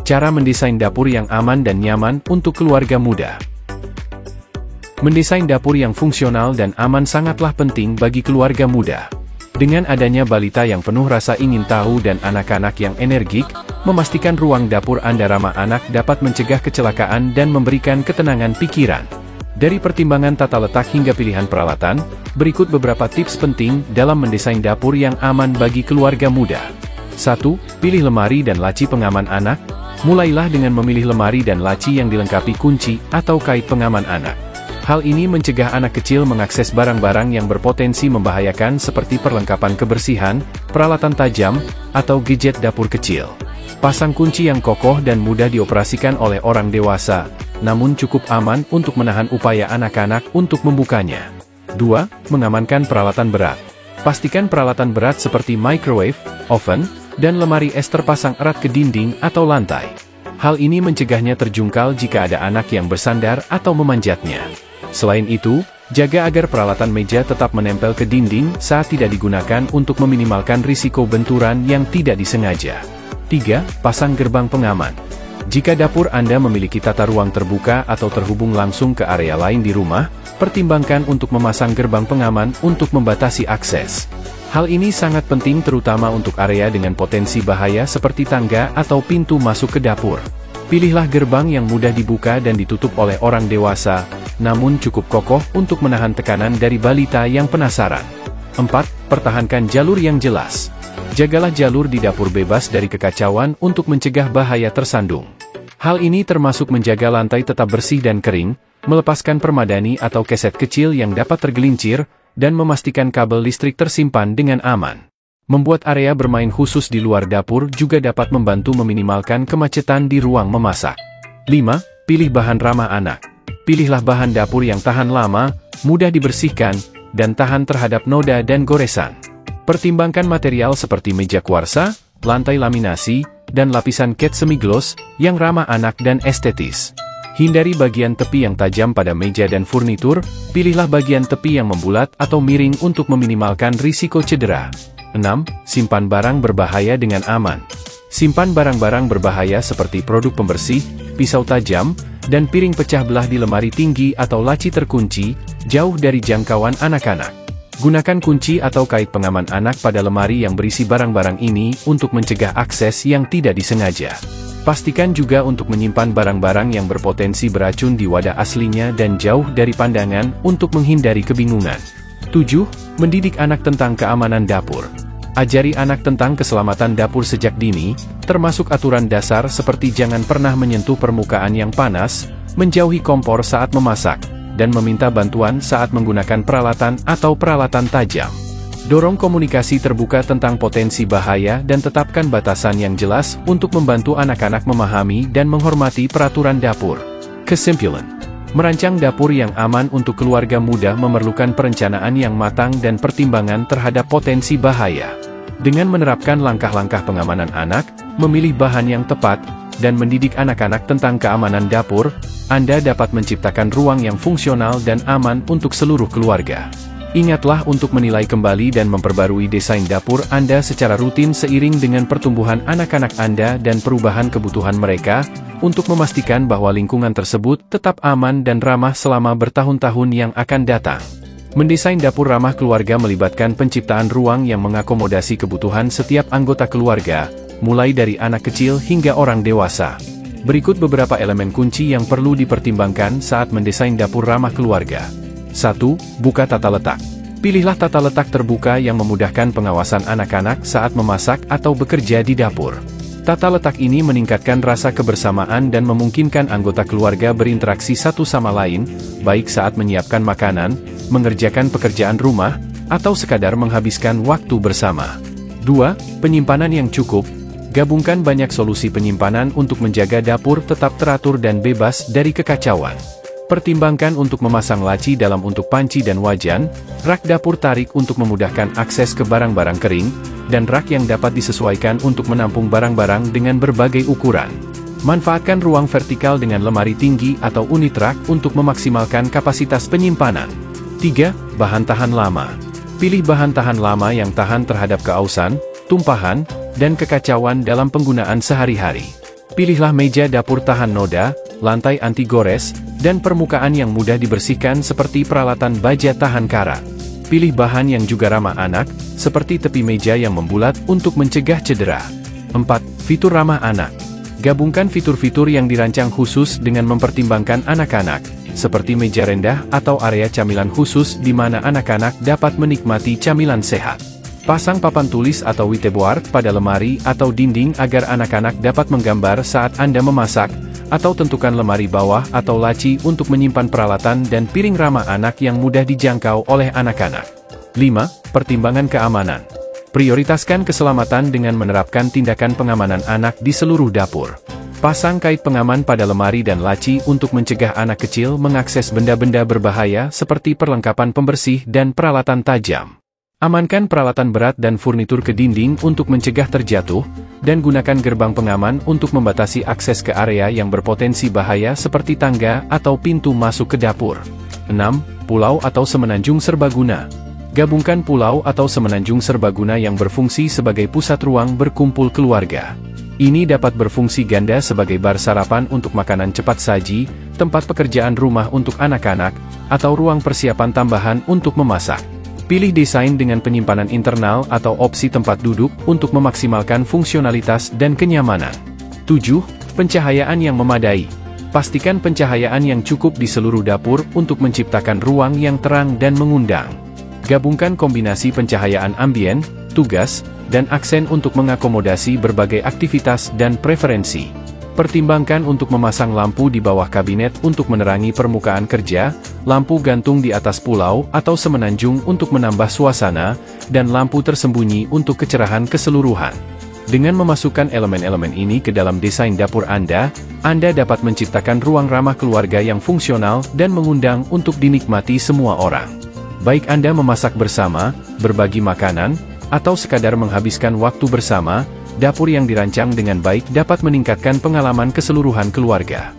Cara mendesain dapur yang aman dan nyaman untuk keluarga muda. Mendesain dapur yang fungsional dan aman sangatlah penting bagi keluarga muda. Dengan adanya balita yang penuh rasa ingin tahu dan anak-anak yang energik, memastikan ruang dapur Anda ramah anak dapat mencegah kecelakaan dan memberikan ketenangan pikiran. Dari pertimbangan tata letak hingga pilihan peralatan, berikut beberapa tips penting dalam mendesain dapur yang aman bagi keluarga muda. 1. Pilih lemari dan laci pengaman anak. Mulailah dengan memilih lemari dan laci yang dilengkapi kunci atau kait pengaman anak. Hal ini mencegah anak kecil mengakses barang-barang yang berpotensi membahayakan seperti perlengkapan kebersihan, peralatan tajam, atau gadget dapur kecil. Pasang kunci yang kokoh dan mudah dioperasikan oleh orang dewasa, namun cukup aman untuk menahan upaya anak-anak untuk membukanya. 2. Mengamankan peralatan berat. Pastikan peralatan berat seperti microwave, oven, dan lemari es terpasang erat ke dinding atau lantai. Hal ini mencegahnya terjungkal jika ada anak yang bersandar atau memanjatnya. Selain itu, jaga agar peralatan meja tetap menempel ke dinding saat tidak digunakan untuk meminimalkan risiko benturan yang tidak disengaja. 3. Pasang gerbang pengaman. Jika dapur Anda memiliki tata ruang terbuka atau terhubung langsung ke area lain di rumah, pertimbangkan untuk memasang gerbang pengaman untuk membatasi akses. Hal ini sangat penting terutama untuk area dengan potensi bahaya seperti tangga atau pintu masuk ke dapur. Pilihlah gerbang yang mudah dibuka dan ditutup oleh orang dewasa, namun cukup kokoh untuk menahan tekanan dari balita yang penasaran. 4. Pertahankan jalur yang jelas. Jagalah jalur di dapur bebas dari kekacauan untuk mencegah bahaya tersandung. Hal ini termasuk menjaga lantai tetap bersih dan kering, melepaskan permadani atau keset kecil yang dapat tergelincir, dan memastikan kabel listrik tersimpan dengan aman. Membuat area bermain khusus di luar dapur juga dapat membantu meminimalkan kemacetan di ruang memasak. 5. Pilih bahan ramah anak. Pilihlah bahan dapur yang tahan lama, mudah dibersihkan, dan tahan terhadap noda dan goresan. Pertimbangkan material seperti meja kuarsa, lantai laminasi, dan lapisan cat semi-gloss yang ramah anak dan estetis. Hindari bagian tepi yang tajam pada meja dan furnitur, pilihlah bagian tepi yang membulat atau miring untuk meminimalkan risiko cedera. 6. Simpan barang berbahaya dengan aman. Simpan barang-barang berbahaya seperti produk pembersih, pisau tajam, dan piring pecah belah di lemari tinggi atau laci terkunci, jauh dari jangkauan anak-anak. Gunakan kunci atau kait pengaman anak pada lemari yang berisi barang-barang ini untuk mencegah akses yang tidak disengaja. Pastikan juga untuk menyimpan barang-barang yang berpotensi beracun di wadah aslinya dan jauh dari pandangan untuk menghindari kebingungan. 7. Mendidik anak tentang keamanan dapur. Ajari anak tentang keselamatan dapur sejak dini, termasuk aturan dasar seperti jangan pernah menyentuh permukaan yang panas, menjauhi kompor saat memasak, dan meminta bantuan saat menggunakan peralatan atau peralatan tajam. Dorong komunikasi terbuka tentang potensi bahaya dan tetapkan batasan yang jelas untuk membantu anak-anak memahami dan menghormati peraturan dapur. Kesimpulan, merancang dapur yang aman untuk keluarga muda memerlukan perencanaan yang matang dan pertimbangan terhadap potensi bahaya. Dengan menerapkan langkah-langkah pengamanan anak, memilih bahan yang tepat, dan mendidik anak-anak tentang keamanan dapur, Anda dapat menciptakan ruang yang fungsional dan aman untuk seluruh keluarga. Ingatlah untuk menilai kembali dan memperbarui desain dapur Anda secara rutin seiring dengan pertumbuhan anak-anak Anda dan perubahan kebutuhan mereka, untuk memastikan bahwa lingkungan tersebut tetap aman dan ramah selama bertahun-tahun yang akan datang. Mendesain dapur ramah keluarga melibatkan penciptaan ruang yang mengakomodasi kebutuhan setiap anggota keluarga, mulai dari anak kecil hingga orang dewasa. Berikut beberapa elemen kunci yang perlu dipertimbangkan saat mendesain dapur ramah keluarga. 1. Buka tata letak. Pilihlah tata letak terbuka yang memudahkan pengawasan anak-anak saat memasak atau bekerja di dapur. Tata letak ini meningkatkan rasa kebersamaan dan memungkinkan anggota keluarga berinteraksi satu sama lain, baik saat menyiapkan makanan, mengerjakan pekerjaan rumah, atau sekadar menghabiskan waktu bersama. 2. Penyimpanan yang cukup. Gabungkan banyak solusi penyimpanan untuk menjaga dapur tetap teratur dan bebas dari kekacauan. Pertimbangkan untuk memasang laci dalam untuk panci dan wajan, rak dapur tarik untuk memudahkan akses ke barang-barang kering, dan rak yang dapat disesuaikan untuk menampung barang-barang dengan berbagai ukuran. Manfaatkan ruang vertikal dengan lemari tinggi atau unit rak untuk memaksimalkan kapasitas penyimpanan. 3. Bahan tahan lama. Pilih bahan tahan lama yang tahan terhadap keausan, tumpahan, dan kekacauan dalam penggunaan sehari-hari. Pilihlah meja dapur tahan noda, lantai anti gores, dan permukaan yang mudah dibersihkan seperti peralatan baja tahan karat. Pilih bahan yang juga ramah anak, seperti tepi meja yang membulat untuk mencegah cedera. 4. Fitur ramah anak. Gabungkan fitur-fitur yang dirancang khusus dengan mempertimbangkan anak-anak, seperti meja rendah atau area camilan khusus di mana anak-anak dapat menikmati camilan sehat. Pasang papan tulis atau whiteboard pada lemari atau dinding agar anak-anak dapat menggambar saat Anda memasak, atau tentukan lemari bawah atau laci untuk menyimpan peralatan dan piring ramah anak yang mudah dijangkau oleh anak-anak. 5. Pertimbangan keamanan. Prioritaskan keselamatan dengan menerapkan tindakan pengamanan anak di seluruh dapur. Pasang kait pengaman pada lemari dan laci untuk mencegah anak kecil mengakses benda-benda berbahaya seperti perlengkapan pembersih dan peralatan tajam. Amankan peralatan berat dan furnitur ke dinding untuk mencegah terjatuh, dan gunakan gerbang pengaman untuk membatasi akses ke area yang berpotensi bahaya seperti tangga atau pintu masuk ke dapur. 6. Pulau atau semenanjung serbaguna. Gabungkan pulau atau semenanjung serbaguna yang berfungsi sebagai pusat ruang berkumpul keluarga. Ini dapat berfungsi ganda sebagai bar sarapan untuk makanan cepat saji, tempat pekerjaan rumah untuk anak-anak, atau ruang persiapan tambahan untuk memasak. Pilih desain dengan penyimpanan internal atau opsi tempat duduk untuk memaksimalkan fungsionalitas dan kenyamanan. 7. Pencahayaan yang memadai. Pastikan pencahayaan yang cukup di seluruh dapur untuk menciptakan ruang yang terang dan mengundang. Gabungkan kombinasi pencahayaan ambien, tugas, dan aksen untuk mengakomodasi berbagai aktivitas dan preferensi. Pertimbangkan untuk memasang lampu di bawah kabinet untuk menerangi permukaan kerja, lampu gantung di atas pulau atau semenanjung untuk menambah suasana, dan lampu tersembunyi untuk kecerahan keseluruhan. Dengan memasukkan elemen-elemen ini ke dalam desain dapur Anda dapat menciptakan ruang ramah keluarga yang fungsional dan mengundang untuk dinikmati semua orang. Baik Anda memasak bersama, berbagi makanan, atau sekadar menghabiskan waktu bersama, dapur yang dirancang dengan baik dapat meningkatkan pengalaman keseluruhan keluarga.